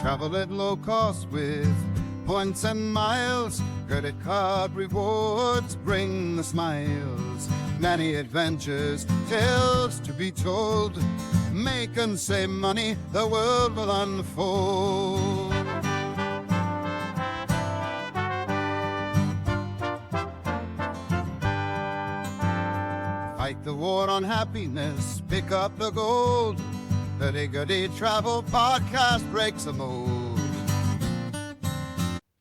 Travel at low cost with points and miles. Credit card rewards bring the smiles. Many adventures, tales to be told. Make and save money, the world will unfold. Fight the war on happiness, pick up the gold. Hurdy Gurdy Travel Podcast breaks the mold.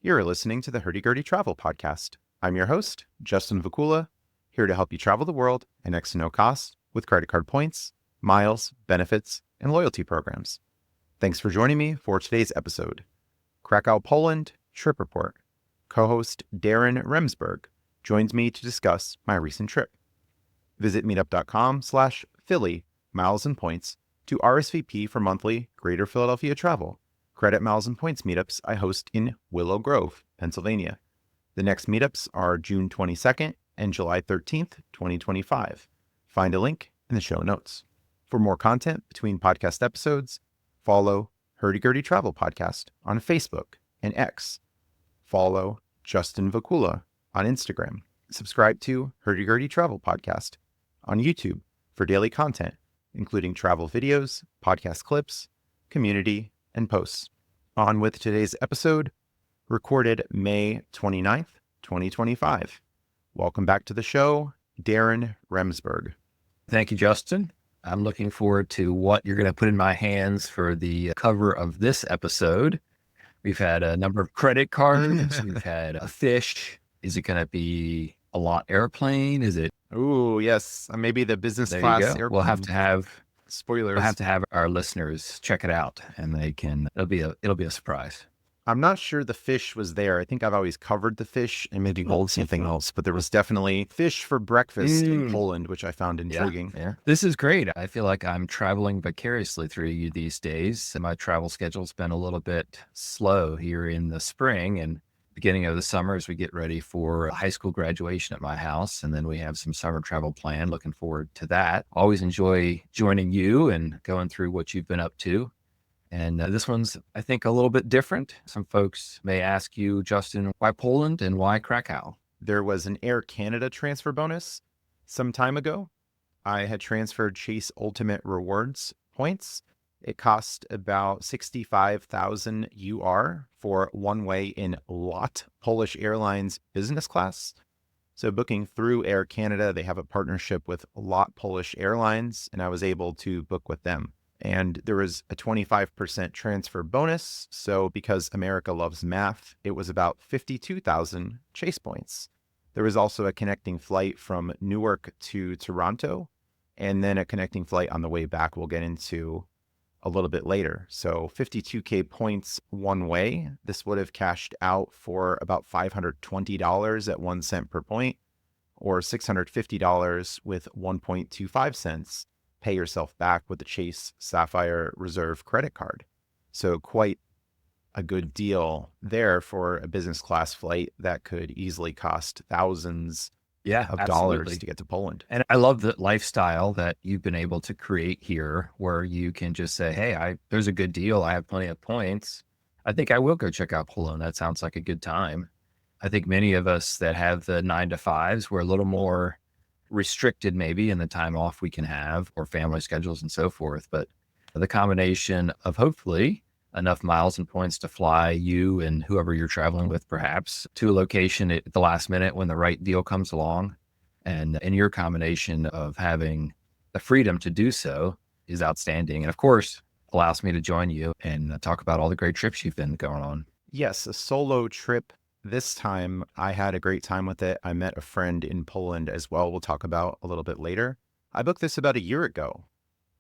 You're listening to the Hurdy Gurdy Travel Podcast. I'm your host, Justin Vacula, here to help you travel the world at next to no cost with credit card points, miles, benefits, and loyalty programs. Thanks for joining me for today's episode. Krakow, Poland, Trip Report. Co-host Darren Remsberg joins me to discuss my recent trip. Visit meetup.com/Philly miles and points to RSVP for monthly Greater Philadelphia travel. Credit miles and points meetups I host in Willow Grove, Pennsylvania. The next meetups are June 22nd and July 13th, 2025. Find a link in the show notes. For more content between podcast episodes, follow Hurdy Gurdy Travel Podcast on Facebook and X. Follow Justin Vacula on Instagram. Subscribe to Hurdy Gurdy Travel Podcast on YouTube for daily content, including travel videos, podcast clips, community, and posts. On with today's episode, recorded May 29th, 2025. Welcome back to the show, Darren Remsberg. Thank you, Justin. I'm looking forward to what you're going to put in my hands for the cover of this episode. We've had a number of credit cards. We've had a fish. Is it going to be a LOT airplane? Is it? Ooh, yes. Maybe the business There class you go. airplane. We'll have to have Spoilers. We'll have to have our listeners check it out, and they can. It'll be a surprise. I'm not sure the fish was there. I think I've always covered the fish and maybe hold something else, but there was definitely fish for breakfast in Poland, which I found intriguing. Yeah. This is great. I feel like I'm traveling vicariously through you these days. My travel schedule's been a little bit slow here in the spring and beginning of the summer as we get ready for high school graduation at my house. And then we have some summer travel planned. Looking forward to that. Always enjoy joining you and going through what you've been up to. And this one's, I think, a little bit different. Some folks may ask you, Justin, why Poland and why Krakow? There was an Air Canada transfer bonus some time ago. I had transferred Chase Ultimate Rewards points. It cost about 65,000 UR for one way in LOT Polish Airlines business class. So booking through Air Canada, they have a partnership with LOT Polish Airlines, and I was able to book with them. And there was a 25% transfer bonus. So because America loves math, it was about 52,000 Chase points. There was also a connecting flight from Newark to Toronto, and then a connecting flight on the way back we'll get into a little bit later. So 52K points one way. This would have cashed out for about $520 at 1 cent per point, or $650 with 1.25 cents. Pay yourself back with the Chase Sapphire Reserve credit card. So quite a good deal there for a business class flight that could easily cost thousands of dollars to get to Poland. And I love the lifestyle that you've been able to create here where you can just say, hey, there's a good deal. I have plenty of points. I think I will go check out Poland. That sounds like a good time. I think many of us that have the 9-to-5s, we're a little more restricted maybe in the time off we can have or family schedules and so forth. But the combination of hopefully enough miles and points to fly you and whoever you're traveling with perhaps to a location at the last minute when the right deal comes along, and your combination of having the freedom to do so is outstanding. And of course, allows me to join you and talk about all the great trips you've been going on. Yes, a solo trip. This time I had a great time with it. I met a friend in Poland as well. We'll talk about a little bit later. I booked this about a year ago.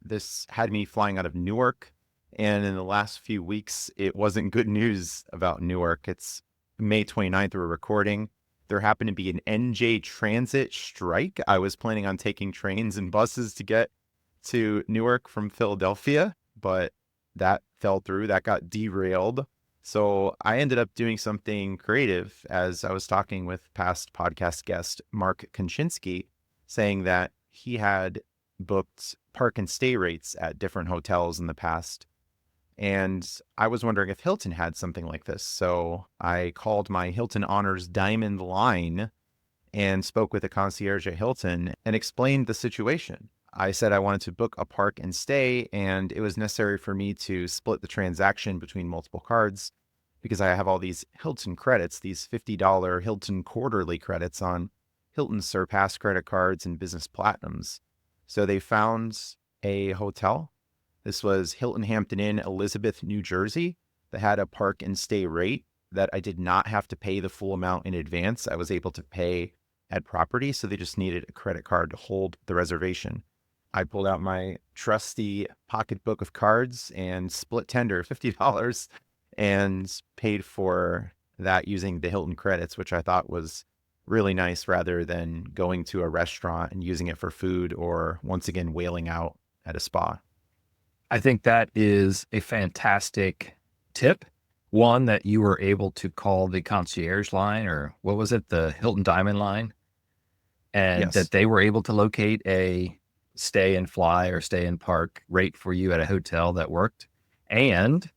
This had me flying out of Newark. And in the last few weeks, it wasn't good news about Newark. It's May 29th, we're recording. There happened to be an NJ transit strike. I was planning on taking trains and buses to get to Newark from Philadelphia, but that fell through. That got derailed. So I ended up doing something creative as I was talking with past podcast guest Mark Konczynski, saying that he had booked park and stay rates at different hotels in the past And I was wondering if Hilton had something like this. So I called my Hilton Honors Diamond line and spoke with the concierge at Hilton and explained the situation. I said I wanted to book a park and stay, and it was necessary for me to split the transaction between multiple cards because I have all these Hilton credits, these $50 Hilton quarterly credits on Hilton Surpass credit cards and business platinums. So they found a hotel. This was Hilton Hampton Inn, Elizabeth, New Jersey, that had a park and stay rate that I did not have to pay the full amount in advance. I was able to pay at property, so they just needed a credit card to hold the reservation. I pulled out my trusty pocketbook of cards and split tender $50 and paid for that using the Hilton credits, which I thought was really nice rather than going to a restaurant and using it for food or once again wailing out at a spa. I think that is a fantastic tip. One, that you were able to call the concierge line, or what was it, the Hilton Diamond line, and Yes. that they were able to locate a stay and fly or stay and park rate for you at a hotel that worked. And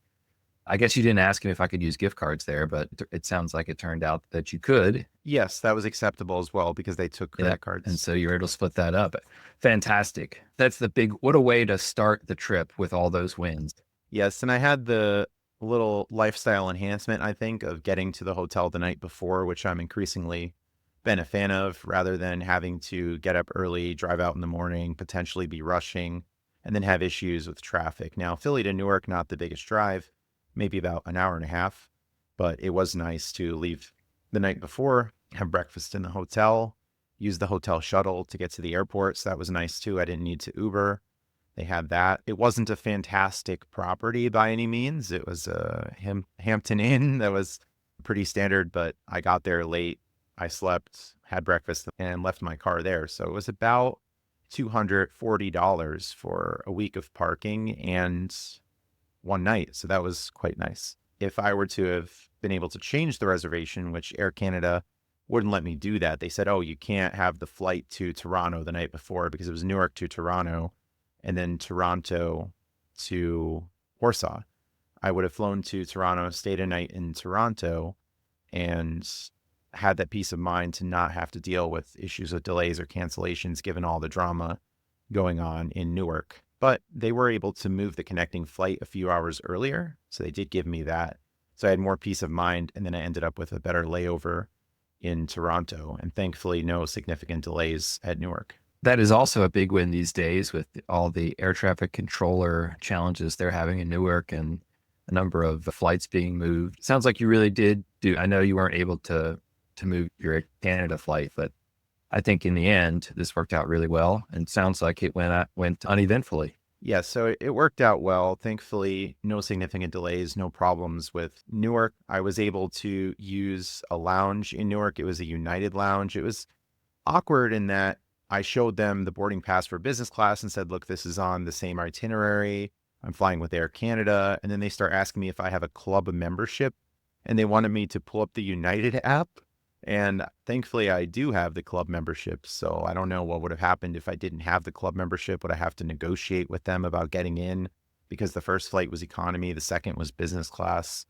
I guess you didn't ask him if I could use gift cards there, but it sounds like it turned out that you could. Yes, that was acceptable as well because they took credit Yeah, cards. and so you were able to split that up. Fantastic. That's what a way to start the trip with all those wins. Yes, and I had the little lifestyle enhancement, I think, of getting to the hotel the night before, which I'm increasingly been a fan of, rather than having to get up early, drive out in the morning, potentially be rushing, and then have issues with traffic. Now, Philly to Newark, not the biggest drive, maybe about an hour and a half, but it was nice to leave the night before, have breakfast in the hotel, use the hotel shuttle to get to the airport. So that was nice too. I didn't need to Uber. They had that. It wasn't a fantastic property by any means. It was a Hampton Inn that was pretty standard, but I got there late. I slept, had breakfast, and left my car there. So it was about $240 for a week of parking and one night. So that was quite nice. If I were to have been able to change the reservation, which Air Canada wouldn't let me do that. They said, oh, you can't have the flight to Toronto the night before because it was Newark to Toronto and then Toronto to Warsaw. I would have flown to Toronto, stayed a night in Toronto, and had that peace of mind to not have to deal with issues of delays or cancellations given all the drama going on in Newark. But they were able to move the connecting flight a few hours earlier, so they did give me that. So I had more peace of mind, and then I ended up with a better layover in Toronto, and thankfully no significant delays at Newark. That is also a big win these days with all the air traffic controller challenges they're having in Newark and a number of flights being moved. Sounds like you really did I know you weren't able to move your Air Canada flight, but I think in the end, this worked out really well, and sounds like it went uneventfully. Yeah, so it worked out well. Thankfully, no significant delays, no problems with Newark. I was able to use a lounge in Newark. It was a United lounge. It was awkward in that I showed them the boarding pass for business class and said, look, this is on the same itinerary. I'm flying with Air Canada. And then they start asking me if I have a club membership, and they wanted me to pull up the United app. And thankfully, I do have the club membership. So I don't know what would have happened if I didn't have the club membership. Would I have to negotiate with them about getting in? Because the first flight was economy, the second was business class.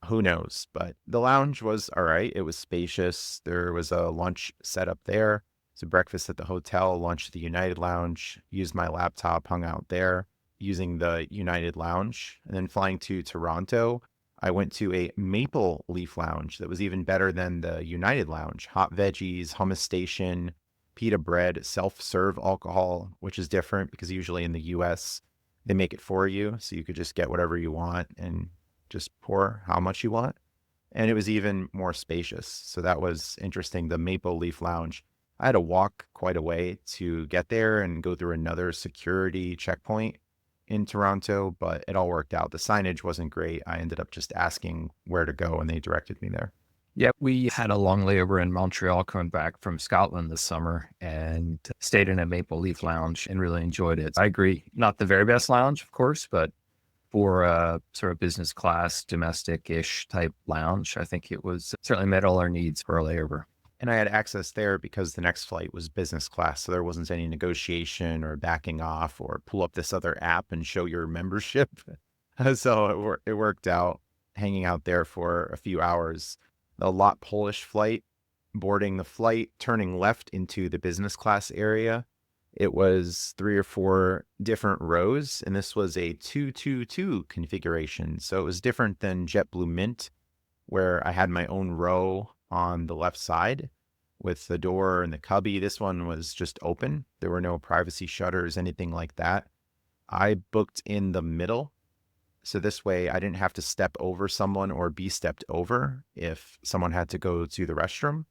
Who knows? But the lounge was all right. It was spacious. There was a lunch set up there. So breakfast at the hotel, lunch at the United lounge. Used my laptop, hung out there using the United lounge. And then flying to Toronto, I went to a Maple Leaf lounge that was even better than the United lounge. Hot veggies, hummus station, pita bread, self-serve alcohol, which is different because usually in the US, they make it for you. So you could just get whatever you want and just pour how much you want. And it was even more spacious. So that was interesting. The Maple Leaf lounge, I had to walk quite a way to get there and go through another security checkpoint in Toronto, but it all worked out. The signage wasn't great. I ended up just asking where to go and they directed me there. Yeah, we had a long layover in Montreal coming back from Scotland this summer and stayed in a Maple Leaf lounge and really enjoyed it. I agree. Not the very best lounge, of course, but for a sort of business class, domestic-ish type lounge, I think it was certainly met all our needs for a layover. And I had access there because the next flight was business class. So there wasn't any negotiation or backing off or pull up this other app and show your membership. So it worked out hanging out there for a few hours. The LOT Polish flight, boarding the flight, turning left into the business class area. It was 3 or 4 different rows, and this was a 222 configuration. So it was different than JetBlue Mint, where I had my own row on the left side with the door and the cubby. This one was just open. There were no privacy shutters, anything like that. I booked in the middle. So this way I didn't have to step over someone or be stepped over if someone had to go to the restroom.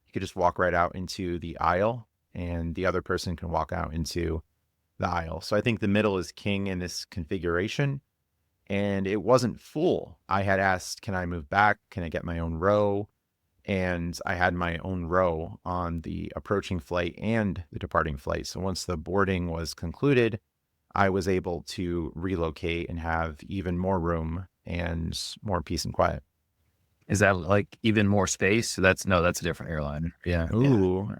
You could just walk right out into the aisle and the other person can walk out into the aisle. So I think the middle is king in this configuration. And it wasn't full. I had asked, can I move back? Can I get my own row? And I had my own row on the approaching flight and the departing flight. So once the boarding was concluded, I was able to relocate and have even more room and more peace and quiet. Is that like even more space? That's a different airline. Yeah. Ooh, yeah.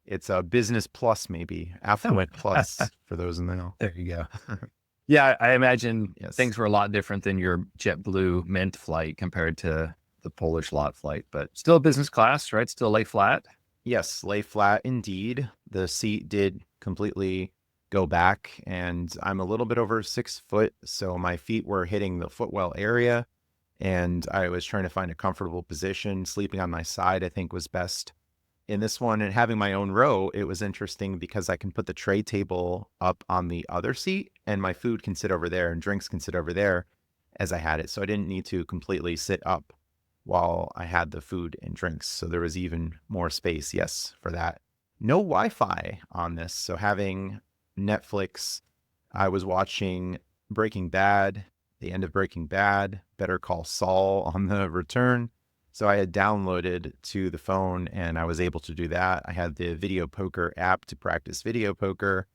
It's a business plus, maybe affluent plus for those in the know. There you go. Yeah, I imagine Yes. things were a lot different than your JetBlue Mint flight compared to the Polish LOT flight, but still business class, right? Still lay flat. Yes, lay flat indeed. The seat did completely go back, and I'm a little bit over 6 foot, so my feet were hitting the footwell area, and I was trying to find a comfortable position. Sleeping on my side, I think, was best. In this one, and having my own row, it was interesting because I can put the tray table up on the other seat, and my food can sit over there and drinks can sit over there as I had it. So I didn't need to completely sit up while I had the food and drinks. So there was even more space, yes, for that. No Wi-Fi on this. So having Netflix, I was watching Breaking Bad, the end of Breaking Bad, Better Call Saul on the return. So I had downloaded to the phone and I was able to do that. I had the video poker app to practice video poker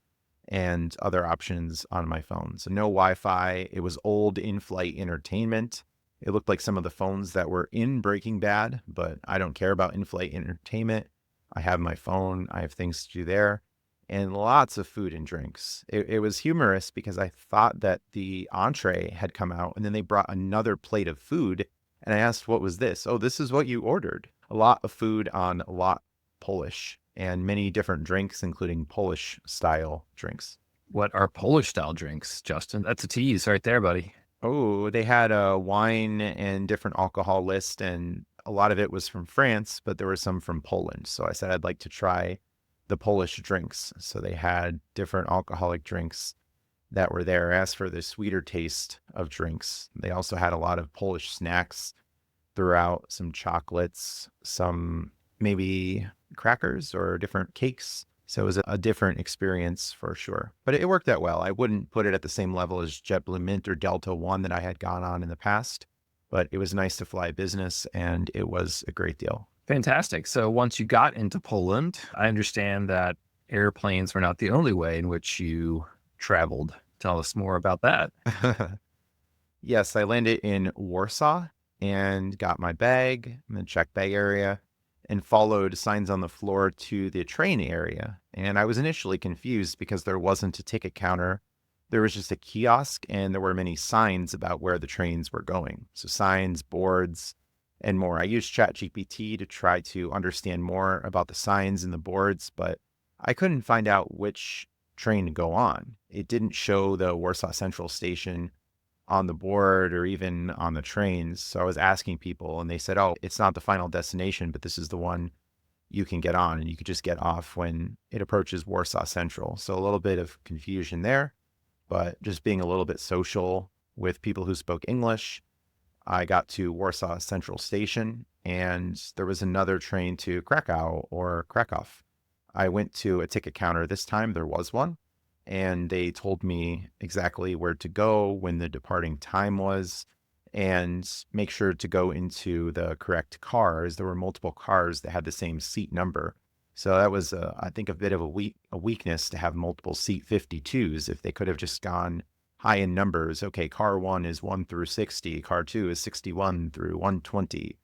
and other options on my phone. So no Wi-Fi. It was old in-flight entertainment. It looked like some of the phones that were in Breaking Bad, but I don't care about in-flight entertainment. I have my phone. I have things to do there. And lots of food and drinks. It was humorous because I thought that the entree had come out and then they brought another plate of food. And I asked, what was this? Oh, this is what you ordered. A lot of food on LOT Polish and many different drinks, including Polish style drinks. What are Polish style drinks, Justin? That's a tease right there, buddy. Oh, they had a wine and different alcohol list, and a lot of it was from France, but there were some from Poland. So I said I'd like to try the Polish drinks. So they had different alcoholic drinks that were there. As for the sweeter taste of drinks, they also had a lot of Polish snacks throughout, some chocolates, some maybe crackers or different cakes. So it was a different experience for sure, but it worked out well. I wouldn't put it at the same level as JetBlue Mint or Delta One that I had gone on in the past, but it was nice to fly business and it was a great deal. Fantastic. So once you got into Poland, I understand that airplanes were not the only way in which you traveled. Tell us more about that. Yes, I landed in Warsaw and got my bag in the check bag area and followed signs on the floor to the train area. And I was initially confused because there wasn't a ticket counter. There was just a kiosk and there were many signs about where the trains were going. So signs, boards, and more. I used ChatGPT to try to understand more about the signs and the boards, but I couldn't find out which train to go on. It didn't show the Warsaw Central Station on the board or even on the trains. So I was asking people and they said, oh, it's not the final destination, but this is the one you can get on and you could just get off when it approaches Warsaw Central. So a little bit of confusion there, but just being a little bit social with people who spoke English, I got to Warsaw Central Station and there was another train to Krakow or Krakow. I went to a ticket counter. This time there was one. And they told me exactly where to go, when the departing time was, and make sure to go into the correct cars. There were multiple cars that had the same seat number. So that was, I think, a bit of a weakness to have multiple seat 52s. If they could have just gone high in numbers, okay, car 1 is 1 through 60, car 2 is 61 through 120.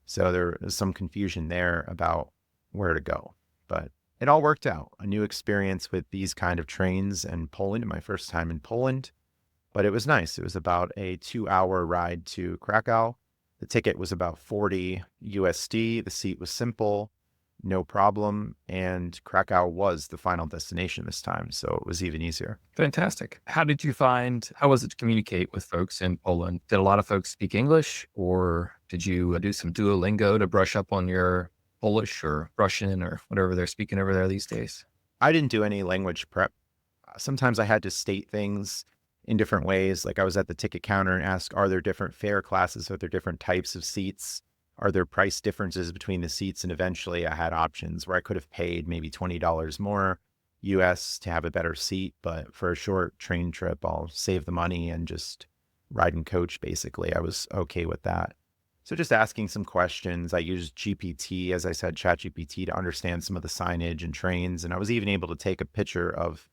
So there was some confusion there about where to go. But it all worked out. A new experience with these kind of trains in Poland, my first time in Poland. but it was nice. It was about a 2-hour ride to Krakow. The ticket was about 40 USD. The seat was simple, no problem. And Krakow was the final destination this time, so it was even easier. Fantastic. How was it to communicate with folks in Poland? Did a lot of folks speak English, or did you do some Duolingo to brush up on your Polish or Russian or whatever they're speaking over there these days? I didn't do any language prep. Sometimes I had to state things in different ways. Like I was at the ticket counter and asked, are there different fare classes? Are there different types of seats? Are there price differences between the seats? And eventually I had options where I could have paid maybe $20 more US to have a better seat. But for a short train trip, I'll save the money and just ride in coach, basically. I was okay with that. So just asking some questions. I used GPT, as I said, ChatGPT, to understand some of the signage and trains. And I was even able to take a picture of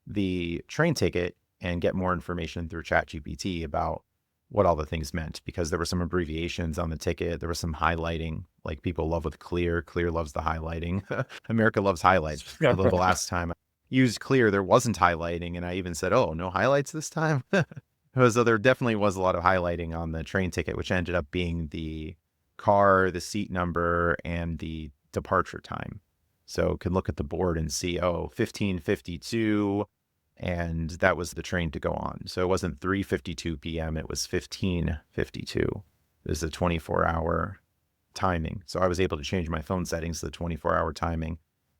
the train ticket and get more information through ChatGPT about what all the things meant, because there were some abbreviations on the ticket. There was some highlighting, like people love with Clear. Clear loves the highlighting. America loves highlights. Although the last time I used Clear, there wasn't highlighting. And I even said, oh, no highlights this time? So there definitely was a lot of highlighting on the train ticket, which ended up being the car, the seat number, and the departure time. So could look at the board and see, 15:52, and that was the train to go on. So it wasn't 3:52 p.m., it was 15:52. It was a 24-hour timing. So I was able to change my phone settings to the 24-hour timing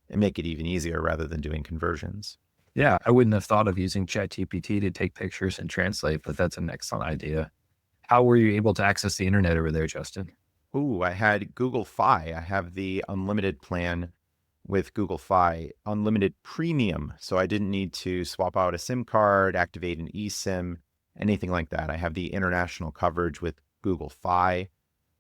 and make it even easier rather than doing conversions. Yeah, I wouldn't have thought of using ChatGPT to take pictures and translate, but that's an excellent idea. How were you able to access the internet over there, Justin? I had Google Fi. I have the unlimited plan with Google Fi, unlimited premium. So I didn't need to swap out a SIM card, activate an eSIM, anything like that. I have the international coverage with Google Fi.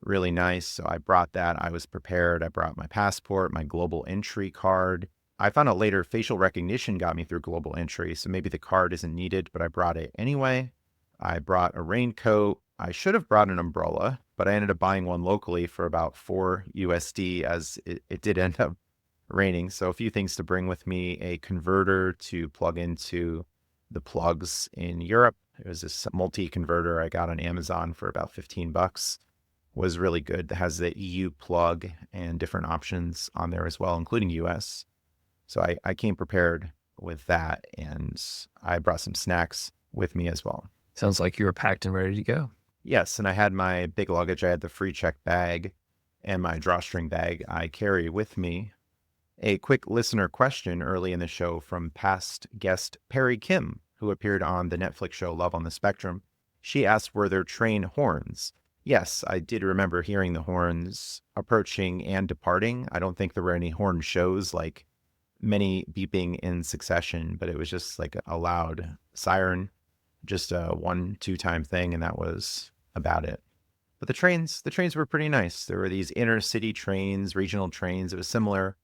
Really nice. So I brought that. I was prepared. I brought my passport, my global entry card. I found out later facial recognition got me through global entry. So maybe the card isn't needed, but I brought it anyway. I brought a raincoat. I should have brought an umbrella, but I ended up buying one locally for about 4 USD as it did end up raining. So a few things to bring with me: a converter to plug into the plugs in Europe. It was this multi-converter I got on Amazon for about $15. Was really good. It has the EU plug and different options on there as well, including US. So I came prepared with that, and I brought some snacks with me as well. Sounds like you were packed and ready to go. Yes, and I had my big luggage. I had the free check bag and my drawstring bag I carry with me. A quick listener question early in the show from past guest Perry Kim, who appeared on the Netflix show Love on the Spectrum. She asked, were there train horns? Yes, I did remember hearing the horns approaching and departing. I don't think there were any horn shows, like many beeping in succession, but it was just like a loud siren, just a 1-2 time thing, and that was about it. But the trains were pretty nice. There were these intercity trains, regional trains. It was similar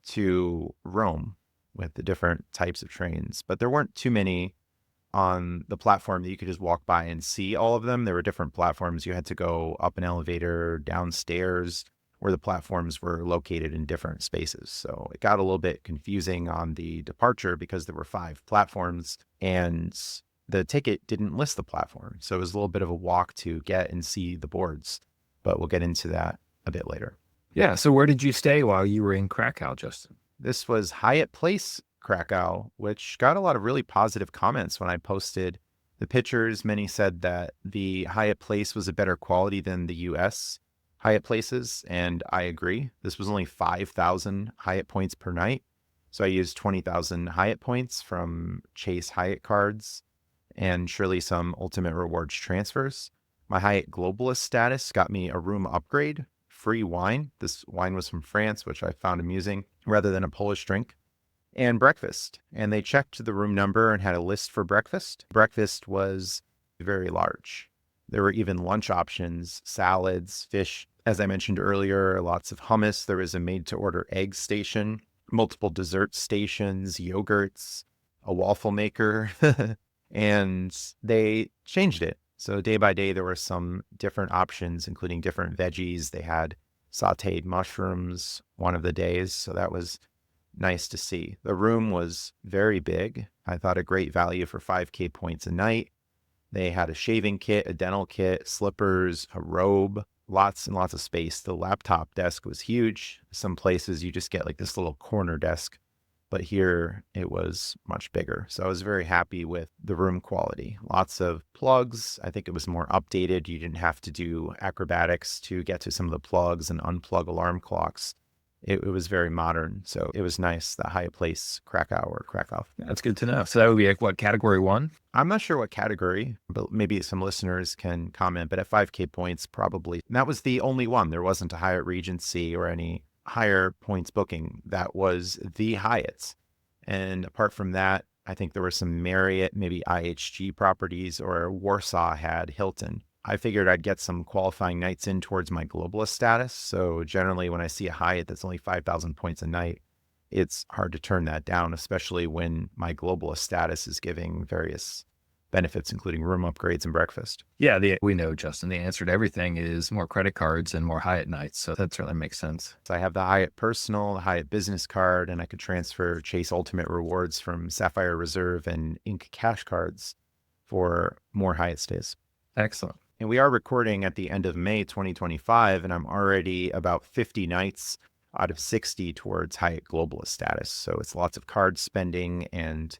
to Rome with the different types of trains, but there weren't too many on the platform that you could just walk by and see all of them. There were different platforms. You had to go up an elevator, downstairs, where the platforms were located in different spaces. So it got a little bit confusing on the departure because there were 5 platforms and the ticket didn't list the platform. So it was a little bit of a walk to get and see the boards, but we'll get into that a bit later. Yeah. So where did you stay while you were in Krakow, Justin? This was Hyatt Place, Krakow, which got a lot of really positive comments when I posted the pictures. Many said that the Hyatt Place was a better quality than the US Hyatt Places, and I agree. This was only 5,000 Hyatt points per night. So I used 20,000 Hyatt points from Chase Hyatt cards and surely some Ultimate Rewards transfers. My Hyatt Globalist status got me a room upgrade, free wine. This wine was from France, which I found amusing, rather than a Polish drink, and breakfast. And they checked the room number and had a list for breakfast. Breakfast was very large. There were even lunch options, salads, fish. As I mentioned earlier, lots of hummus. There was a made-to-order egg station, multiple dessert stations, yogurts, a waffle maker, and they changed it. So day by day, there were some different options, including different veggies. They had sauteed mushrooms one of the days, so that was nice to see. The room was very big. I thought a great value for 5K points a night. They had a shaving kit, a dental kit, slippers, a robe, lots and lots of space. The laptop desk was huge. Some places you just get like this little corner desk, but here it was much bigger. So I was very happy with the room quality. Lots of plugs. I think it was more updated. You didn't have to do acrobatics to get to some of the plugs and unplug alarm clocks. It was very modern. So it was nice, the Hyatt Place Krakow. That's good to know. So that would be like what, category 1? I'm not sure what category, but maybe some listeners can comment. But at 5K points, probably. And that was the only one. There wasn't a Hyatt Regency or any higher points booking. That was the Hyatt's. And apart from that, I think there were some Marriott, maybe IHG properties, or Warsaw had Hilton. I figured I'd get some qualifying nights in towards my globalist status. So generally when I see a Hyatt that's only 5,000 points a night, it's hard to turn that down, especially when my globalist status is giving various benefits, including room upgrades and breakfast. Yeah, we know, Justin, the answer to everything is more credit cards and more Hyatt nights. So that certainly makes sense. So I have the Hyatt Personal, the Hyatt Business Card, and I could transfer Chase Ultimate rewards from Sapphire Reserve and Ink Cash cards for more Hyatt stays. Excellent. And we are recording at the end of May 2025, and I'm already about 50 nights out of 60 towards Hyatt Globalist status. So it's lots of card spending and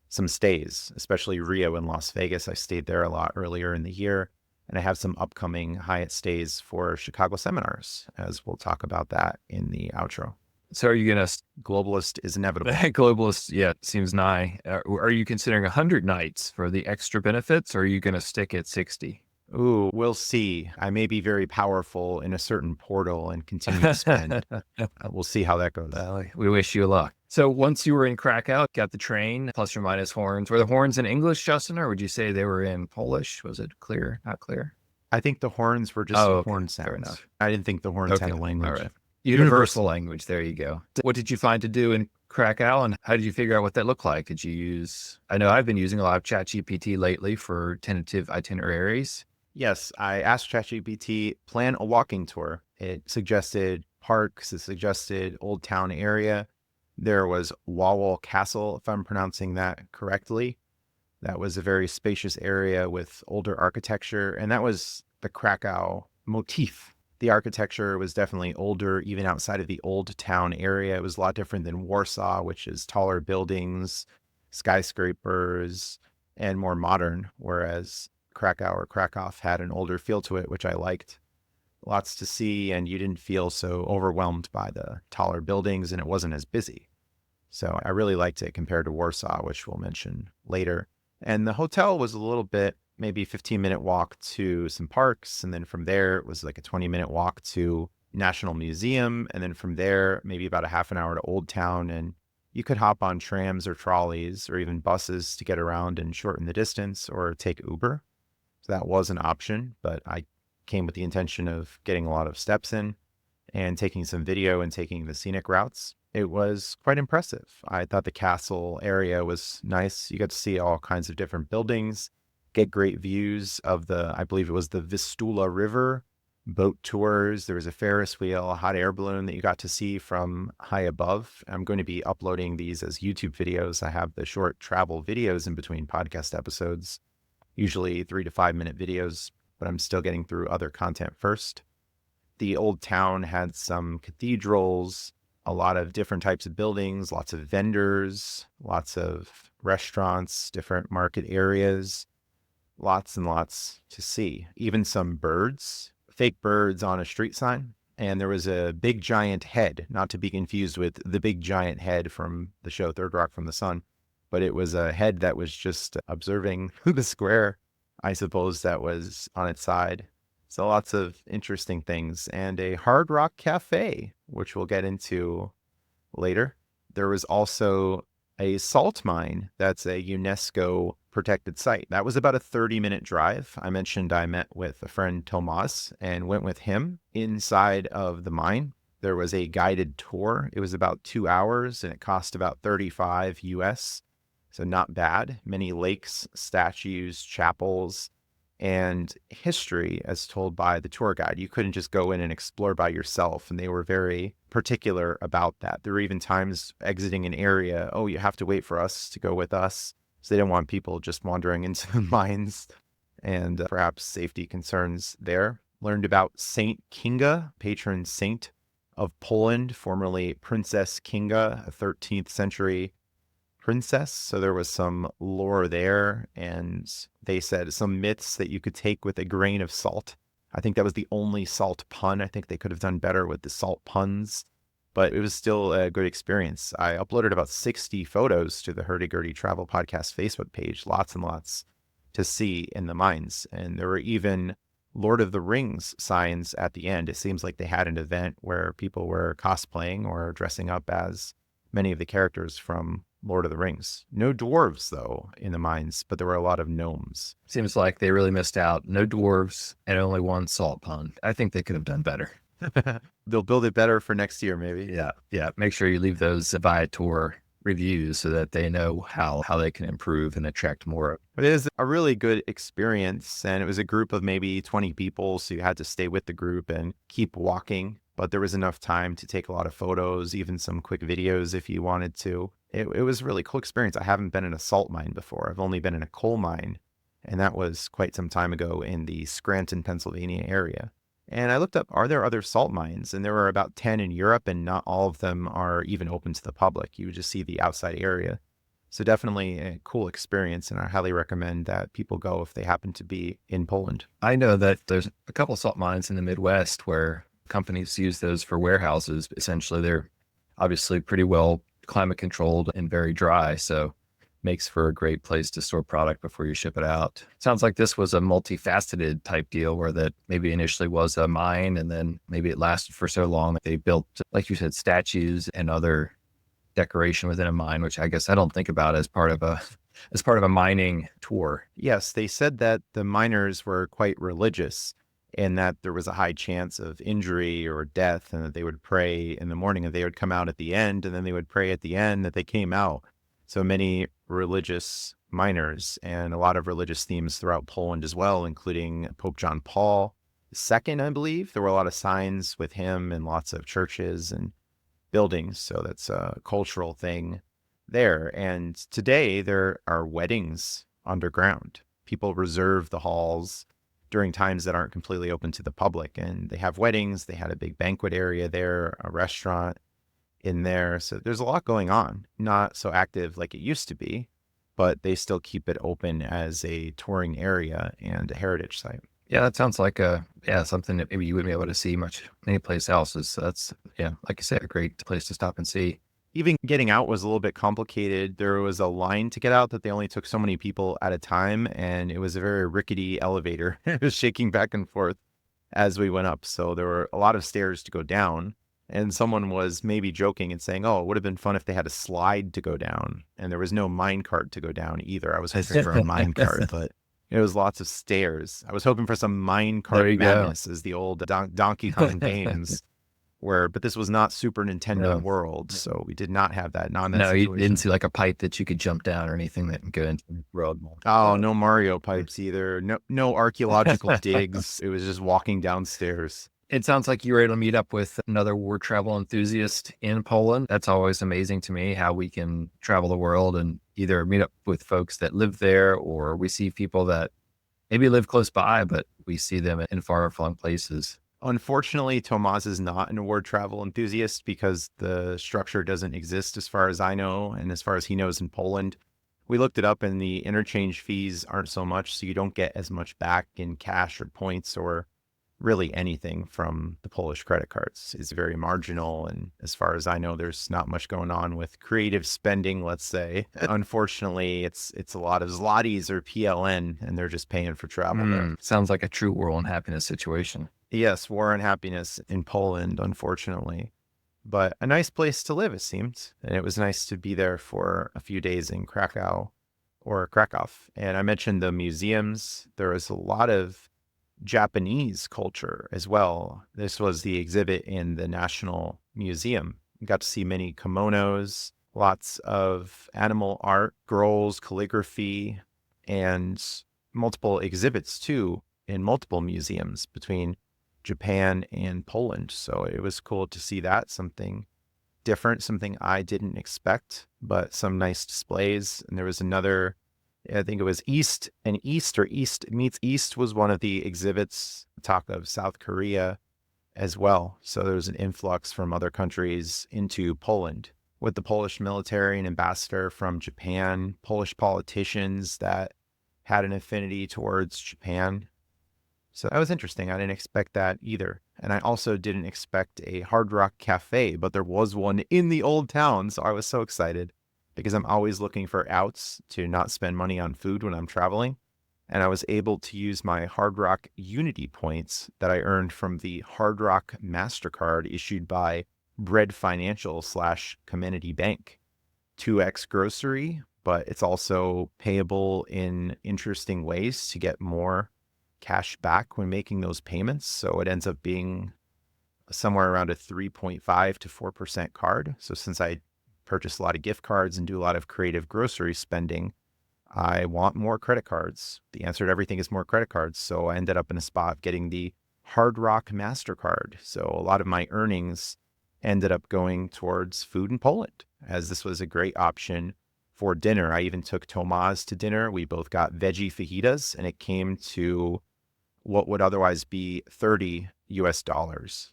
some stays, especially Rio and Las Vegas. I stayed there a lot earlier in the year, and I have some upcoming Hyatt stays for Chicago seminars, as we'll talk about that in the outro. So are you going to... Globalist is inevitable. Globalist, yeah, seems nigh. Are you considering 100 nights for the extra benefits, or are you going to stick at 60? Ooh, we'll see. I may be very powerful in a certain portal and continue to spend. We'll see how that goes. We wish you luck. So once you were in Krakow, got the train, plus or minus horns. Were the horns in English, Justin, or would you say they were in Polish? Was it clear, not clear? I think the horns were just horn sounds. Fair enough. I didn't think the horns had a language. All right. Universal language. There you go. What did you find to do in Krakow, and how did you figure out what that looked like? Did you use... I know I've been using a lot of ChatGPT lately for tentative itineraries. Yes, I asked ChatGPT, plan a walking tour. It suggested parks, it suggested Old Town area. There was Wawel Castle, if I'm pronouncing that correctly. That was a very spacious area with older architecture, and that was the Krakow motif. The architecture was definitely older, even outside of the Old Town area. It was a lot different than Warsaw, which is taller buildings, skyscrapers, and more modern, whereas Krakow had an older feel to it, which I liked. Lots to see, and you didn't feel so overwhelmed by the taller buildings, and it wasn't as busy. So I really liked it compared to Warsaw, which we'll mention later. And the hotel was a little bit, maybe 15-minute walk to some parks, and then from there it was like a 20-minute walk to National Museum, and then from there maybe about a half an hour to Old Town, and you could hop on trams or trolleys or even buses to get around and shorten the distance, or take Uber. So that was an option, but I came with the intention of getting a lot of steps in and taking some video and taking the scenic routes. It was quite impressive. I thought the castle area was nice. You got to see all kinds of different buildings, get great views of I believe it was the Vistula River, boat tours. There was a Ferris wheel, a hot air balloon that you got to see from high above. I'm going to be uploading these as YouTube videos. I have the short travel videos in between podcast episodes, usually 3 to 5 minute videos, but I'm still getting through other content first. The Old Town had some cathedrals, a lot of different types of buildings, lots of vendors, lots of restaurants, different market areas, lots and lots to see. Even some birds, fake birds on a street sign. And there was a big giant head, not to be confused with the big giant head from the show Third Rock from the Sun, but it was a head that was just observing the square, I suppose, that was on its side. So lots of interesting things, and a Hard Rock Cafe, which we'll get into later. There was also a salt mine that's a UNESCO protected site. That was about a 30-minute drive. I mentioned I met with a friend, Tomas, and went with him inside of the mine. There was a guided tour. It was about 2 hours, and it cost about $35 US. So not bad. Many lakes, statues, chapels, and history as told by the tour guide. You couldn't just go in and explore by yourself, and they were very particular about that. There were even times exiting an area, oh, you have to wait for us to go with us. So they didn't want people just wandering into the mines and perhaps safety concerns there. Learned about Saint Kinga, patron saint of Poland, formerly Princess Kinga, a 13th century princess. So there was some lore there, and they said some myths that you could take with a grain of salt. I think that was the only salt pun. I think they could have done better with the salt puns, but it was still a good experience. I uploaded about 60 photos to the Hurdy Gurdy Travel Podcast Facebook page, lots and lots to see in the mines. And there were even Lord of the Rings signs at the end. It seems like they had an event where people were cosplaying or dressing up as many of the characters from Lord of the Rings. No dwarves, though, in the mines, but there were a lot of gnomes. Seems like they really missed out. No dwarves and only one salt pun. I think they could have done better. They'll build it better for next year, maybe. Yeah. Make sure you leave those Viator reviews so that they know how they can improve and attract more. But it is a really good experience, and it was a group of maybe 20 people, so you had to stay with the group and keep walking. But there was enough time to take a lot of photos, even some quick videos if you wanted to. It was a really cool experience. I haven't been in a salt mine before. I've only been in a coal mine, and that was quite some time ago in the Scranton, Pennsylvania area. And I looked up, are there other salt mines? And there were about 10 in Europe, and not all of them are even open to the public. You would just see the outside area. So definitely a cool experience, and I highly recommend that people go if they happen to be in Poland. I know that there's a couple salt mines in the Midwest where companies use those for warehouses. Essentially, they're obviously pretty well climate controlled and very dry. So makes for a great place to store product before you ship it out. Sounds like this was a multifaceted type deal where that maybe initially was a mine and then maybe it lasted for so long that they built, like you said, statues and other decoration within a mine, which I guess I don't think about as part of a mining tour. Yes, they said that the miners were quite religious and that there was a high chance of injury or death, and that they would pray in the morning and they would come out at the end, and then they would pray at the end that they came out. So many religious miners and a lot of religious themes throughout Poland as well, including Pope John Paul II, I believe. There were a lot of signs with him and lots of churches and buildings. So that's a cultural thing there. And today there are weddings underground. People reserve the halls during times that aren't completely open to the public. And they have weddings. They had a big banquet area there, a restaurant in there. So there's a lot going on, not so active like it used to be, but they still keep it open as a touring area and a heritage site. Yeah, that sounds like something that maybe you wouldn't be able to see any place else. So that's, like you said, a great place to stop and see. Even getting out was a little bit complicated. There was a line to get out that they only took so many people at a time, and it was a very rickety elevator. It was shaking back and forth as we went up. So there were a lot of stairs to go down. And someone was maybe joking and saying, oh, it would have been fun if they had a slide to go down. And there was no mine cart to go down either. I was hoping for a mine cart, but it was lots of stairs. I was hoping for some mine cart madness as the old Donkey Kong games were, but this was not Super Nintendo World. So we did not have that. Not in that situation. You didn't see like a pipe that you could jump down or anything that would go into the road. Oh, no Mario pipes either. No archaeological digs. It was just walking downstairs. It sounds like you were able to meet up with another war travel enthusiast in Poland. That's always amazing to me, how we can travel the world and either meet up with folks that live there, or we see people that maybe live close by, but we see them in far-flung places. Unfortunately, Tomas is not an award travel enthusiast because the structure doesn't exist as far as I know and as far as he knows in Poland. We looked it up and the interchange fees aren't so much, so you don't get as much back in cash or points or really anything from the Polish credit cards. Is very marginal. And as far as I know, there's not much going on with creative spending, let's say. Unfortunately, it's a lot of zlotys or PLN, and they're just paying for travel there. Sounds like a true war and happiness situation. Yes, war and happiness in Poland, unfortunately. But a nice place to live, it seemed. And it was nice to be there for a few days in Krakow. And I mentioned the museums. There was a lot of Japanese culture as well. This was the exhibit in the National Museum. You got to see many kimonos, lots of animal art, scrolls, calligraphy, and multiple exhibits too in multiple museums between Japan and Poland. So it was cool to see that, something different, something I didn't expect, but some nice displays. And there was another I think it was East and East, or East Meets East was one of the exhibits. Talk of South Korea as well. So there was an influx from other countries into Poland with the Polish military, and ambassador from Japan, Polish politicians that had an affinity towards Japan. So that was interesting. I didn't expect that either. And I also didn't expect a Hard Rock Cafe, but there was one in the old town. So I was so excited because I'm always looking for outs to not spend money on food when I'm traveling. And I was able to use my Hard Rock Unity points that I earned from the Hard Rock MasterCard issued by Bread Financial / Community Bank. 2x grocery, but it's also payable in interesting ways to get more cash back when making those payments. So it ends up being somewhere around a 3.5 to 4% card. So since I purchase a lot of gift cards and do a lot of creative grocery spending, I want more credit cards. The answer to everything is more credit cards. So I ended up in a spot of getting the Hard Rock MasterCard. So a lot of my earnings ended up going towards food in Poland, as this was a great option for dinner. I even took Tomas to dinner. We both got veggie fajitas, and it came to what would otherwise be $30 US.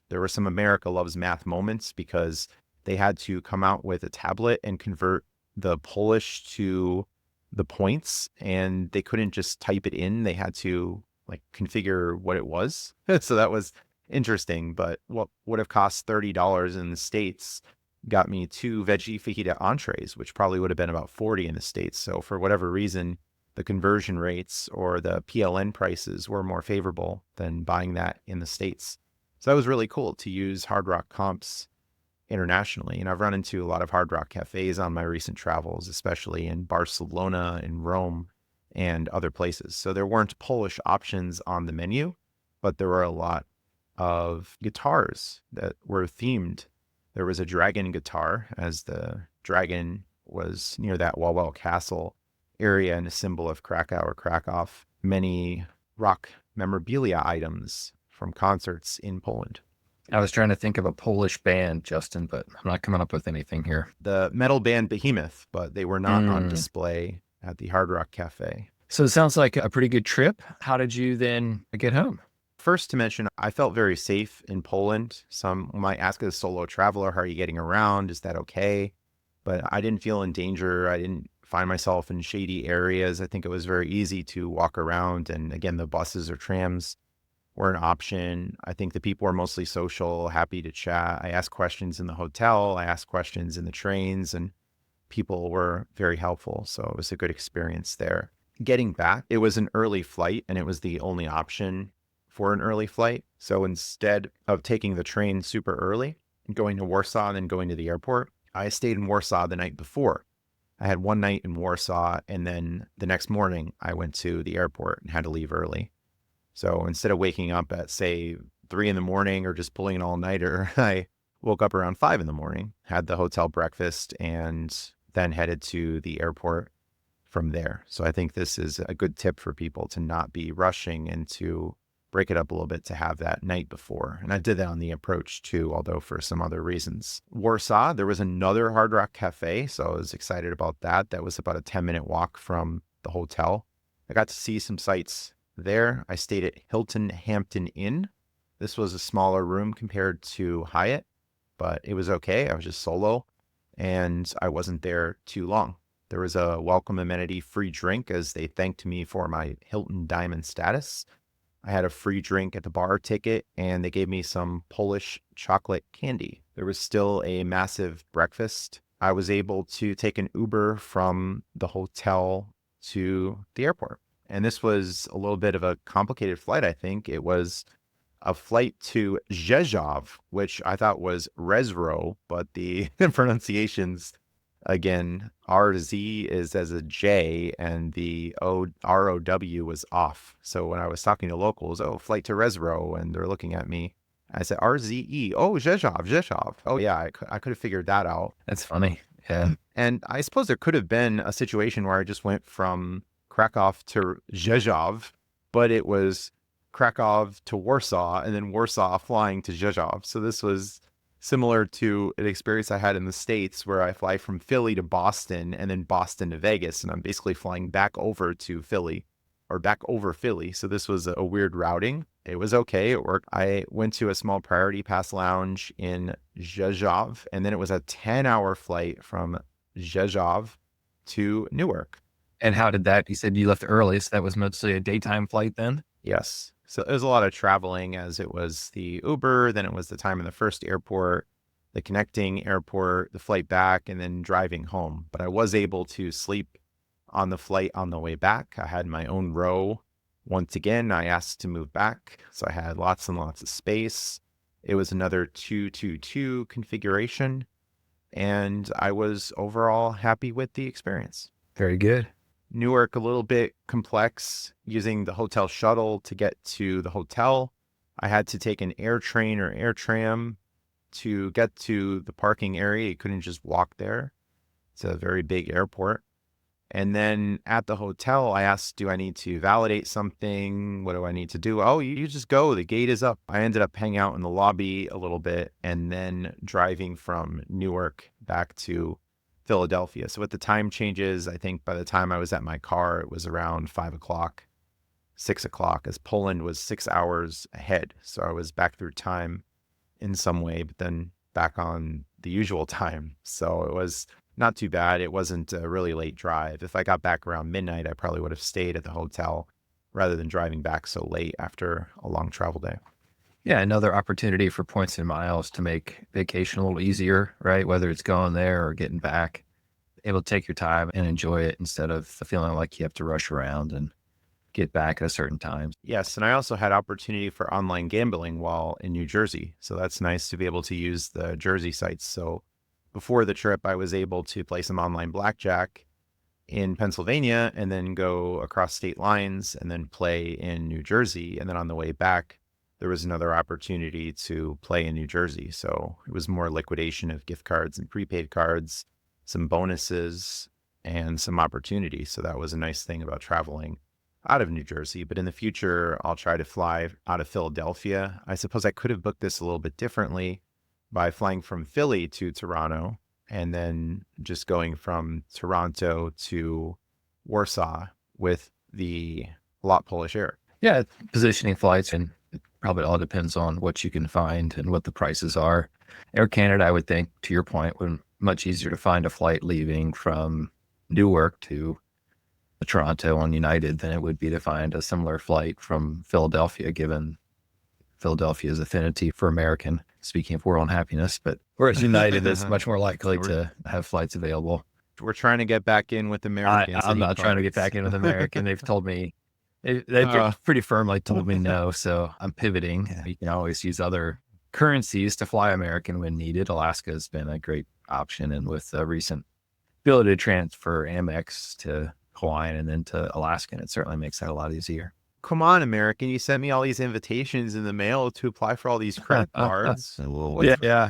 There were some America Loves Math moments because they had to come out with a tablet and convert the Polish to the points, and they couldn't just type it in. They had to like configure what it was. So that was interesting. But what would have cost $30 in the States got me 2 veggie fajita entrees, which probably would have been about $40 in the States. So for whatever reason, the conversion rates or the PLN prices were more favorable than buying that in the States. So that was really cool to use Hard Rock comps internationally. And I've run into a lot of Hard Rock cafes on my recent travels, especially in Barcelona and Rome and other places. So there weren't Polish options on the menu, but there were a lot of guitars that were themed. There was a dragon guitar, as the dragon was near that Wawel Castle area and a symbol of Krakow or Krakow. Many rock memorabilia items from concerts in Poland. I was trying to think of a Polish band, Justin, but I'm not coming up with anything here. The metal band Behemoth, but they were not on display at the Hard Rock Cafe. So it sounds like a pretty good trip. How did you then get home? First to mention, I felt very safe in Poland. Some might ask, as a solo traveler, how are you getting around? Is that okay? But I didn't feel in danger. I didn't find myself in shady areas. I think it was very easy to walk around. And again, the buses or trams were an option. I think the people were mostly social, happy to chat. I asked questions in the hotel. I asked questions in the trains, and people were very helpful. So it was a good experience there. Getting back, it was an early flight, and it was the only option for an early flight. So instead of taking the train super early and going to Warsaw and then going to the airport, I stayed in Warsaw the night before. I had one night in Warsaw, and then the next morning I went to the airport and had to leave early. So instead of waking up at, say, 3 a.m. or just pulling an all-nighter, I woke up around 5 a.m, had the hotel breakfast, and then headed to the airport from there. So I think this is a good tip for people to not be rushing and to break it up a little bit, to have that night before. And I did that on the approach too, although for some other reasons. Warsaw, there was another Hard Rock Cafe, so I was excited about that. That was about a 10-minute walk from the hotel. I got to see some sights there. I stayed at Hilton Hampton Inn. This was a smaller room compared to Hyatt, but it was okay. I was just solo, and I wasn't there too long. There was a welcome amenity free drink, as they thanked me for my Hilton Diamond status. I had a free drink at the bar ticket, and they gave me some Polish chocolate candy. There was still a massive breakfast. I was able to take an Uber from the hotel to the airport. And this was a little bit of a complicated flight, I think. It was a flight to Rzeszów, which I thought was Resro, but the pronunciations, again, RZ is as a J, and the ROW was off. So when I was talking to locals, flight to Resro, and they're looking at me, I said RZE. Oh, Rzeszów. Oh yeah, I could have figured that out. That's funny. Yeah. And I suppose there could have been a situation where I just went from Krakow to Rzeszów, but it was Krakow to Warsaw, and then Warsaw flying to Rzeszów. So this was similar to an experience I had in the States where I fly from Philly to Boston and then Boston to Vegas. And I'm basically flying back over to Philly or back over Philly. So this was a weird routing. It was okay. It worked. I went to a small priority pass lounge in Rzeszów, and then it was a 10-hour flight from Rzeszów to Newark. And how did that, you said you left early, so that was mostly a daytime flight then? Yes. So it was a lot of traveling, as it was the Uber, then it was the time in the first airport, the connecting airport, the flight back, and then driving home. But I was able to sleep on the flight on the way back. I had my own row. Once again, I asked to move back, so I had lots and lots of space. It was another 222 configuration, and I was overall happy with the experience. Very good. Newark, a little bit complex, using the hotel shuttle to get to the hotel. I had to take an air train or air tram to get to the parking area. You couldn't just walk there. It's a very big airport. And then at the hotel, I asked, do I need to validate something? What do I need to do? Oh, you just go. The gate is up. I ended up hanging out in the lobby a little bit and then driving from Newark back to Philadelphia. So with the time changes, I think by the time I was at my car, it was around 5 o'clock, 6 o'clock, as Poland was 6 hours ahead. So I was back through time in some way, but then back on the usual time. So it was not too bad. It wasn't a really late drive. If I got back around midnight, I probably would have stayed at the hotel rather than driving back so late after a long travel day. Yeah, another opportunity for points and miles to make vacation a little easier, right? Whether it's going there or getting back, able to take your time and enjoy it instead of feeling like you have to rush around and get back at a certain time. Yes, and I also had opportunity for online gambling while in New Jersey. So that's nice to be able to use the Jersey sites. So before the trip, I was able to play some online blackjack in Pennsylvania and then go across state lines and then play in New Jersey. And then on the way back, there was another opportunity to play in New Jersey. So it was more liquidation of gift cards and prepaid cards, some bonuses, and some opportunities. So that was a nice thing about traveling out of New Jersey. But in the future, I'll try to fly out of Philadelphia. I suppose I could have booked this a little bit differently by flying from Philly to Toronto and then just going from Toronto to Warsaw with the LOT Polish Air. Yeah, positioning flights, and it probably all depends on what you can find and what the prices are. Air Canada, I would think, to your point, would much easier to find a flight leaving from Newark to Toronto on United than it would be to find a similar flight from Philadelphia, given Philadelphia's affinity for American, speaking of world happiness. But whereas United is much more likely to have flights available. We're trying to get back in with Americans. I'm not trying to get back in with American. They've told me, they've pretty firmly told me no. So I'm pivoting. You can always use other currencies to fly American when needed. Alaska has been a great option. And with a recent ability to transfer Amex to Hawaiian and then to Alaskan, it certainly makes that a lot easier. Come on, American. You sent me all these invitations in the mail to apply for all these credit cards. Yeah.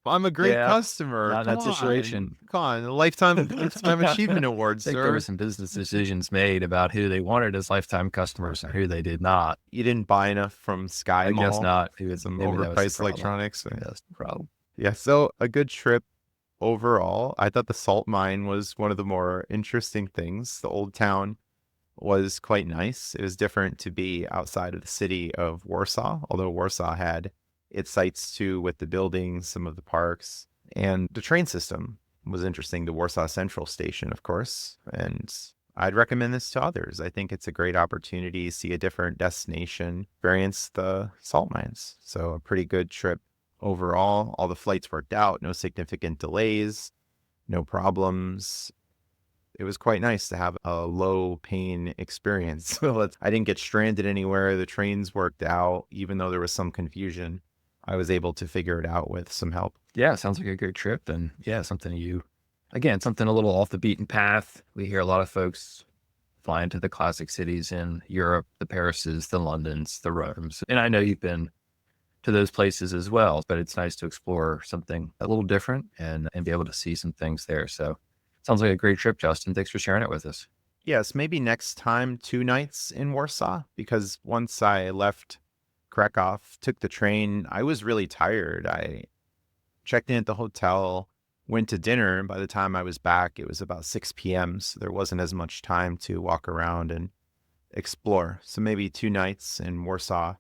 I'm a great customer. Not in that situation. Come on, a lifetime achievement award, I think sir. there were some business decisions made about who they wanted as lifetime customers and who they did not. You didn't buy enough from Sky I Mall? guess not. Some Maybe that was the overpriced problem. electronics? Maybe that's the problem. Yeah, so a good trip overall. I thought the salt mine was one of the more interesting things. The old town was quite nice. It was different to be outside of the city of Warsaw, although Warsaw had its sites too with the buildings, some of the parks, and the train system was interesting. The Warsaw Central Station, of course, and I'd recommend this to others. I think it's a great opportunity to see a different destination, experience the salt mines. So a pretty good trip overall. All the flights worked out, no significant delays, no problems. It was quite nice to have a low pain experience. I didn't get stranded anywhere. The trains worked out, even though there was some confusion. I was able to figure it out with some help. Yeah, sounds like a great trip. And yeah, something a little off the beaten path. We hear a lot of folks flying to the classic cities in Europe, the Parises, the Londons, the Romes. And I know you've been to those places as well, but it's nice to explore something a little different and be able to see some things there. So sounds like a great trip, Justin. Thanks for sharing it with us. Yes, maybe next time 2 nights in Warsaw, because once I left Krakow, took the train, I was really tired. I checked in at the hotel, went to dinner, and by the time I was back, it was about 6 p.m. So there wasn't as much time to walk around and explore. So maybe 2 nights in Warsaw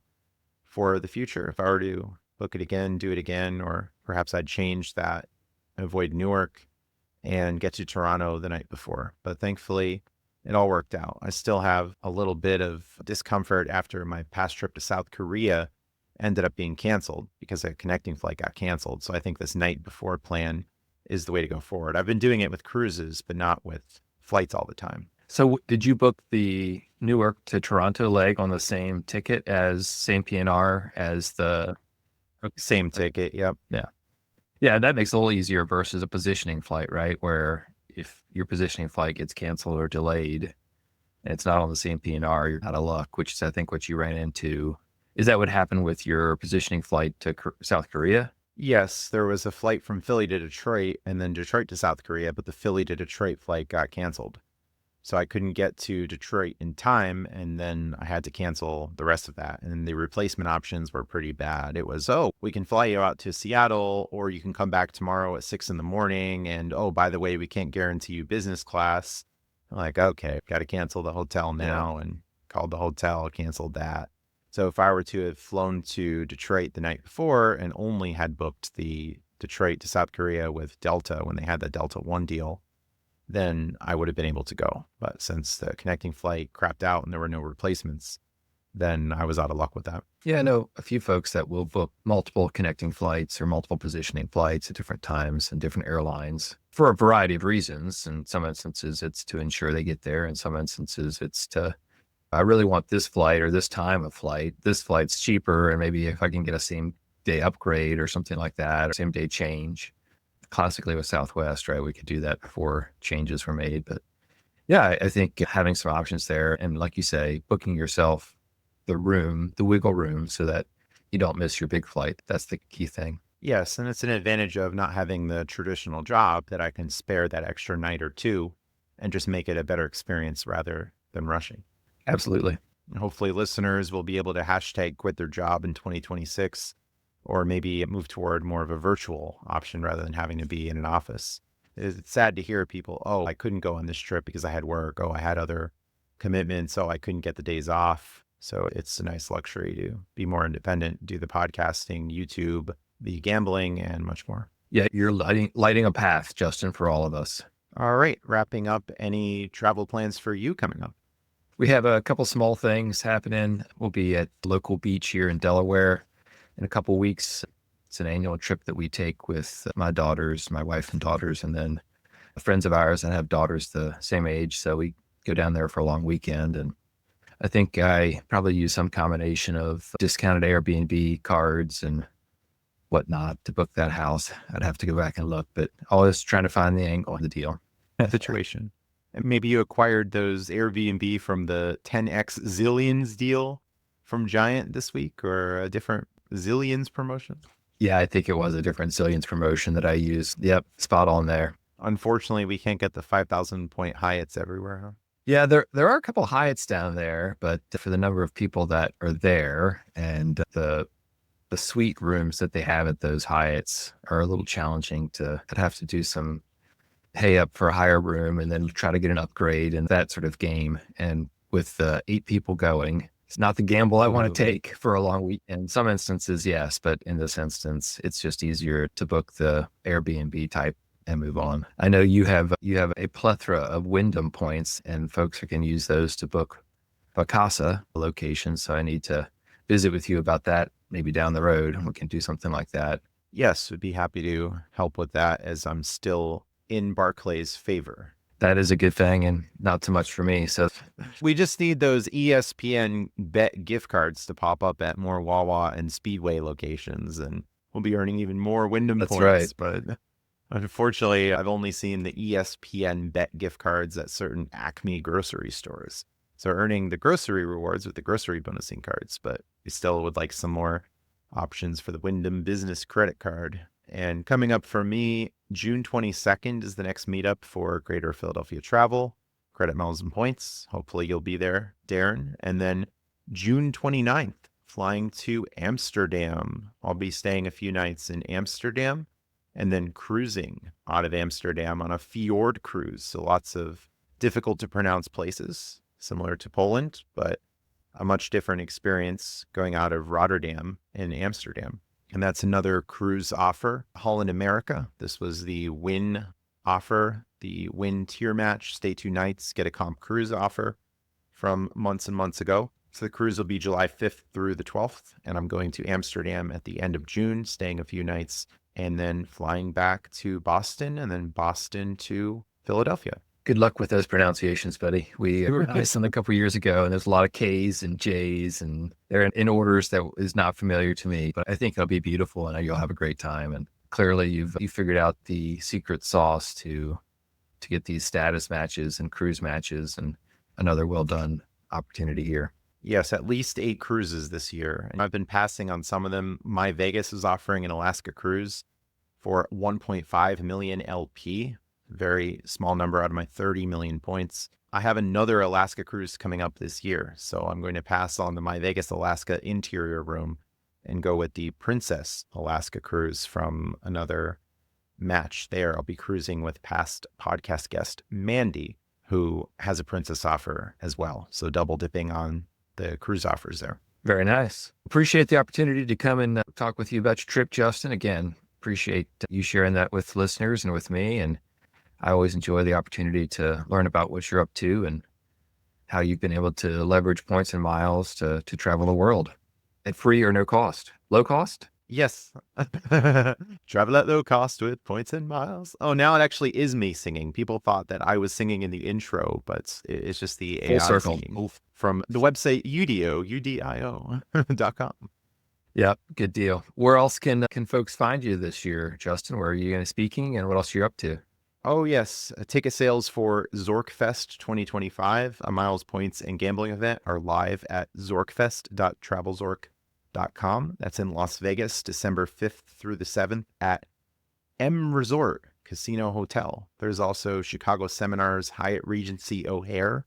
for the future. If I were to book it again, do it again, or perhaps I'd change that, avoid Newark and get to Toronto the night before. But thankfully, it all worked out. I still have a little bit of discomfort after my past trip to South Korea ended up being canceled because a connecting flight got canceled. So I think this night before plan is the way to go forward. I've been doing it with cruises, but not with flights all the time. So did you book the Newark to Toronto leg on the same ticket as same PNR as the Same ticket? Yep. Yeah. Yeah, that makes it a little easier versus a positioning flight, right? Where if your positioning flight gets canceled or delayed and it's not on the same PNR, you're out of luck, which is, I think, what you ran into. Is that what happened with your positioning flight to South Korea? Yes, there was a flight from Philly to Detroit and then Detroit to South Korea, but the Philly to Detroit flight got canceled. So I couldn't get to Detroit in time, and then I had to cancel the rest of that. And the replacement options were pretty bad. It was, oh, we can fly you out to Seattle, or you can come back tomorrow at 6 a.m. And, oh, by the way, we can't guarantee you business class. I'm like, okay, got to cancel the hotel now, and called the hotel, canceled that. So if I were to have flown to Detroit the night before and only had booked the Detroit to South Korea with Delta when they had the Delta One deal, then I would have been able to go. But since the connecting flight crapped out and there were no replacements, then I was out of luck with that. Yeah, I know a few folks that will book multiple connecting flights or multiple positioning flights at different times and different airlines for a variety of reasons. In some instances, it's to ensure they get there. In some instances, it's to, I really want this flight or this time of flight. This flight's cheaper, and maybe if I can get a same day upgrade or something like that, or same day change. Classically with Southwest, right? We could do that before changes were made. But yeah, I think having some options there, and like you say, booking yourself the room, the wiggle room, so that you don't miss your big flight. That's the key thing. Yes, and it's an advantage of not having the traditional job that I can spare that extra night or two and just make it a better experience rather than rushing. Absolutely. And hopefully listeners will be able to hashtag quit their job in 2026, or maybe move toward more of a virtual option rather than having to be in an office. It's sad to hear people, oh, I couldn't go on this trip because I had work. Oh, I had other commitments. Oh, I couldn't get the days off. So it's a nice luxury to be more independent, do the podcasting, YouTube, the gambling, and much more. Yeah, you're lighting a path, Justin, for all of us. All right. Wrapping up, any travel plans for you coming up? We have a couple small things happening. We'll be at local beach here in Delaware in a couple of weeks. It's an annual trip that we take with my daughters, my wife and daughters, and then friends of ours that have daughters the same age. So we go down there for a long weekend. And I think I probably use some combination of discounted Airbnb cards and whatnot to book that house. I'd have to go back and look, but always trying to find the angle of the deal. Situation. And maybe you acquired those Airbnb from the 10x Zillions deal from Giant this week, or a different Zillions promotion? Yeah, I think it was a different Zillions promotion that I used. Yep, spot on there. Unfortunately, we can't get the 5,000 point Hyatts everywhere, huh? Yeah, there are a couple Hyatts down there, but for the number of people that are there and the suite rooms that they have at those Hyatts are a little challenging. I'd have to do some pay up for a higher room and then try to get an upgrade and that sort of game. And with 8 people going, it's not the gamble I want to take for a long week. In some instances, yes, but in this instance, it's just easier to book the Airbnb type and move on. I know you have a plethora of Wyndham points, and folks can use those to book Vacasa locations. So I need to visit with you about that maybe down the road, and we can do something like that. Yes, would be happy to help with that, as I'm still in Barclays' favor. That is a good thing, and not so much for me. So we just need those ESPN bet gift cards to pop up at more Wawa and Speedway locations, and we'll be earning even more Wyndham That's points. Right. But unfortunately, I've only seen the ESPN bet gift cards at certain Acme grocery stores. So earning the grocery rewards with the grocery bonusing cards, but we still would like some more options for the Wyndham Business Credit Card. And coming up for me, June 22nd is the next meetup for Greater Philadelphia Travel, Credit Miles and Points. Hopefully you'll be there, Darren. And then June 29th, flying to Amsterdam. I'll be staying a few nights in Amsterdam and then cruising out of Amsterdam on a fjord cruise. So lots of difficult to pronounce places, similar to Poland, but a much different experience going out of Rotterdam and Amsterdam. And that's another cruise offer. Holland America. This was the Win offer, the Win tier match, stay 2 nights, get a comp cruise offer from months and months ago. So the cruise will be July 5th through the 12th. And I'm going to Amsterdam at the end of June, staying a few nights, and then flying back to Boston, and then Boston to Philadelphia. Good luck with those pronunciations, buddy. We were listening a couple of years ago, and there's a lot of K's and J's, and they're in orders that is not familiar to me. But I think it'll be beautiful, and you'll have a great time. And clearly, you figured out the secret sauce to get these status matches and cruise matches, and another well done opportunity here. Yes, at least 8 cruises this year. And I've been passing on some of them. My Vegas is offering an Alaska cruise for 1.5 million LP. Very small number out of my 30 million points. I have another Alaska cruise coming up this year, so I'm going to pass on the My Vegas Alaska interior room and go with the Princess Alaska cruise from another match there. I'll be cruising with past podcast guest Mandy, who has a Princess offer as well. So double dipping on the cruise offers there. Very nice. Appreciate the opportunity to come and talk with you about your trip, Justin. Again, appreciate you sharing that with listeners and with me. And I always enjoy the opportunity to learn about what you're up to and how you've been able to leverage points and miles to travel the world at free or no cost. Low cost? Yes. Travel at low cost with points and miles. Oh, now it actually is me singing. People thought that I was singing in the intro, but it's just the AI Full circle. Singing from the website udio.com. Yeah, good deal. Where else can folks find you this year, Justin? Where are you going to be speaking, and what else are you up to? Oh, yes. Ticket sales for Zorkfest 2025, a miles, points, and gambling event, are live at zorkfest.travelzork.com. That's in Las Vegas, December 5th through the 7th at M Resort Casino Hotel. There's also Chicago Seminars, Hyatt Regency O'Hare,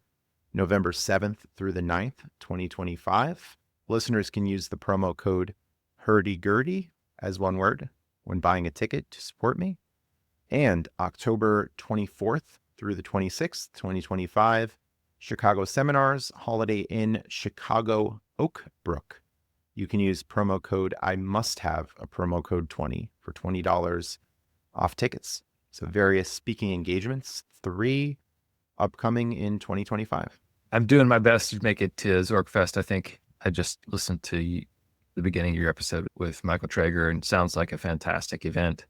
November 7th through the 9th, 2025. Listeners can use the promo code Hurdy Gurdy as one word when buying a ticket to support me. And October 24th through the 26th, 2025, Chicago Seminars, Holiday Inn Chicago Oak Brook. You can use promo code I must have a promo code 20 for $20 off tickets. So various speaking engagements, 3 upcoming in 2025. I'm doing my best to make it to Zorkfest. I think I just listened to the beginning of your episode with Michael Traeger, and it sounds like a fantastic event.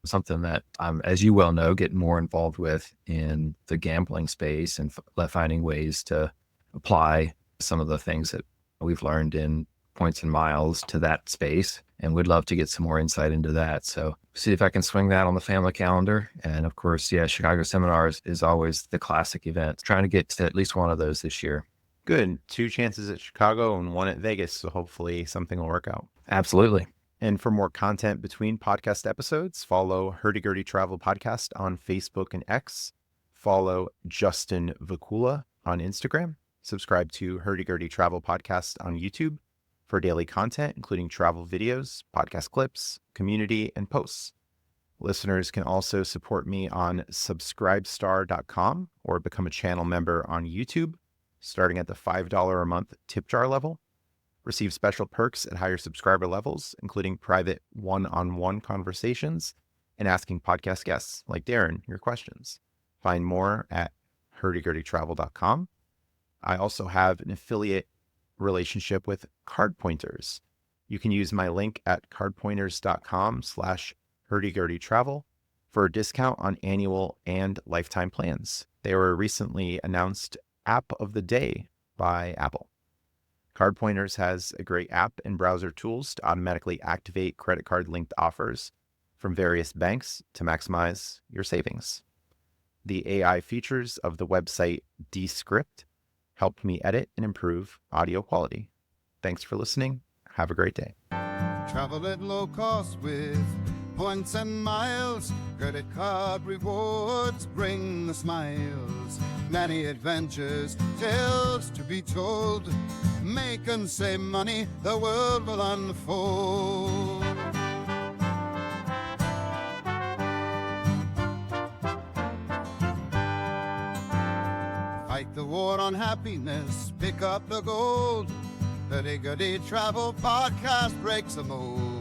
Something that I'm, as you well know, getting more involved with in the gambling space and finding ways to apply some of the things that we've learned in points and miles to that space. And we'd love to get some more insight into that. So see if I can swing that on the family calendar. And of course, yeah, Chicago Seminars is always the classic event. Trying to get to at least one of those this year. Good. 2 chances at Chicago and 1 at Vegas. So hopefully something will work out. Absolutely. And for more content between podcast episodes, follow Hurdy Gurdy Travel Podcast on Facebook and X. Follow Justin Vacula on Instagram. Subscribe to Hurdy Gurdy Travel Podcast on YouTube for daily content, including travel videos, podcast clips, community, and posts. Listeners can also support me on subscribestar.com or become a channel member on YouTube, starting at the $5 a month tip jar level. Receive special perks at higher subscriber levels, including private one-on-one conversations and asking podcast guests like Darren your questions. Find more at hurdygurdytravel.com. I also have an affiliate relationship with Card Pointers. You can use my link at cardpointers.com/hurdygurdytravel for a discount on annual and lifetime plans. They were recently announced App of the Day by Apple. Card Pointers has a great app and browser tools to automatically activate credit card linked offers from various banks to maximize your savings. The AI features of the website Descript helped me edit and improve audio quality. Thanks for listening. Have a great day. Travel at low cost with points and miles. Credit card rewards bring the smiles. Many adventures, tales to be told. Make and save money, the world will unfold. Fight the war on happiness, pick up the gold. Hurdy Gurdy Travel Podcast breaks the mold.